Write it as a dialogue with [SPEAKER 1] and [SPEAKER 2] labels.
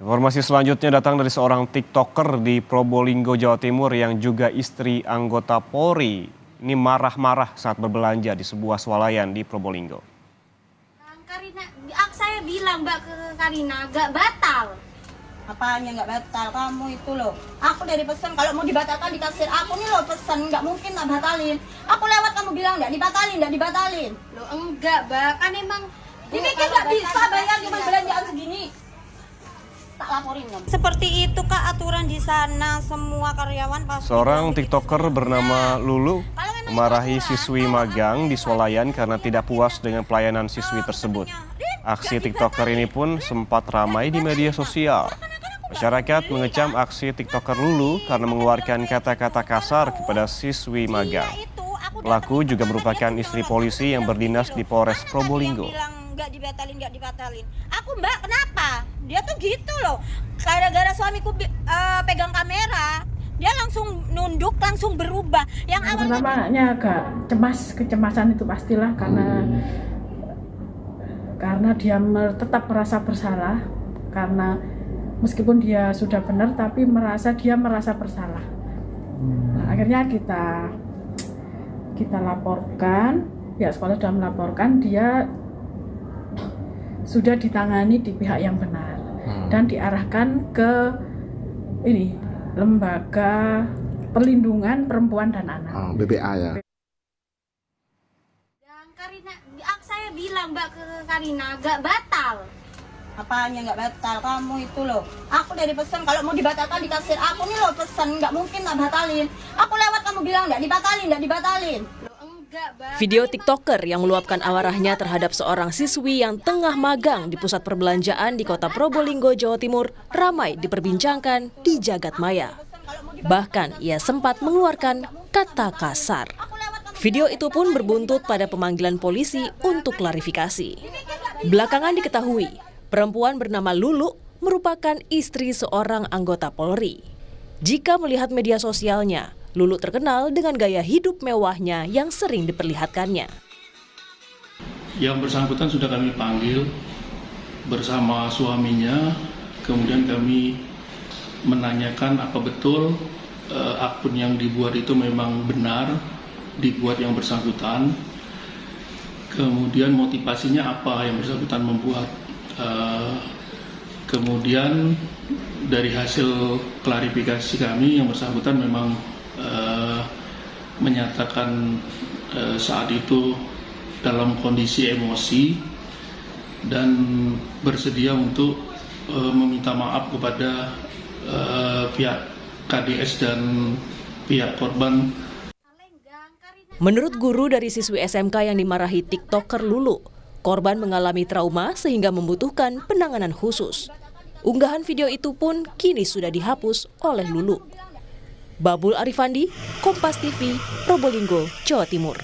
[SPEAKER 1] Informasi selanjutnya datang dari seorang TikToker di Probolinggo, Jawa Timur yang juga istri anggota Polri. Ini marah-marah saat berbelanja di sebuah swalayan di Probolinggo.
[SPEAKER 2] Karina, saya bilang Mbak ke Karina, gak batal.
[SPEAKER 3] Apanya nggak batal? Kamu itu loh. Aku dari pesan kalau mau dibatalkan di kasir. Aku nih loh pesan, nggak mungkin tak batalin. Aku lewat kamu bilang nggak dibatalin.
[SPEAKER 2] Loh enggak, Mbak, kan emang
[SPEAKER 3] Dipikir nggak bisa bayar cuma belanjaan segini. Tak laporin kamu.
[SPEAKER 4] Seperti itu Kak aturan di sana, semua karyawan pasti.
[SPEAKER 1] Seorang TikToker bernama Lulu memarahi siswi magang di swalayan karena tidak puas dengan pelayanan siswi tersebut. Aksi TikToker ini pun sempat ramai di media sosial. Masyarakat mengecam aksi TikToker Lulu karena mengeluarkan kata-kata kasar kepada siswi magang. Pelaku juga merupakan istri polisi yang berdinas di Polres Probolinggo.
[SPEAKER 4] Nggak dibatalin. Aku Mbak, kenapa? Dia tuh gitu loh. Gara-gara suamiku pegang kamera, dia langsung nunduk, langsung berubah. Yang awalnya
[SPEAKER 5] pertamanya agak kecemasan itu pastilah karena dia tetap merasa bersalah, karena meskipun dia sudah benar tapi dia merasa bersalah. Nah, akhirnya kita laporkan, pihak sekolah sudah melaporkan, dia sudah ditangani di pihak yang benar dan diarahkan ke Lembaga Perlindungan Perempuan dan Anak.
[SPEAKER 6] BPA ya.
[SPEAKER 2] Karina, saya bilang Mbak ke Karina, gak batal.
[SPEAKER 3] Apanya nggak batal? Kamu itu loh. Aku dari pesan kalau mau dibatalkan di kasir. Aku nih loh pesan, nggak mungkin tak batalin. Aku lewat kamu bilang nggak dibatalin.
[SPEAKER 2] Loh enggak, Mbak.
[SPEAKER 7] Video TikToker yang meluapkan amarahnya terhadap seorang siswi yang tengah magang di pusat perbelanjaan di kota Probolinggo, Jawa Timur ramai diperbincangkan di jagat maya. Bahkan ia sempat mengeluarkan kata kasar. Video itu pun berbuntut pada pemanggilan polisi untuk klarifikasi. Belakangan diketahui, perempuan bernama Lulu merupakan istri seorang anggota Polri. Jika melihat media sosialnya, Lulu terkenal dengan gaya hidup mewahnya yang sering diperlihatkannya.
[SPEAKER 8] Yang bersangkutan sudah kami panggil bersama suaminya, kemudian kami menanyakan apa betul akun yang dibuat itu memang benar dibuat yang bersangkutan, kemudian motivasinya apa yang bersangkutan membuat. Kemudian dari hasil klarifikasi kami, yang bersangkutan memang menyatakan saat itu dalam kondisi emosi dan bersedia untuk meminta maaf kepada pihak KDS dan pihak korban.
[SPEAKER 7] Menurut guru dari siswi SMK yang dimarahi TikToker Lulu, korban mengalami trauma sehingga membutuhkan penanganan khusus. Unggahan video itu pun kini sudah dihapus oleh Lulu. Babul Arifandi, Kompas TV, Probolinggo, Jawa Timur.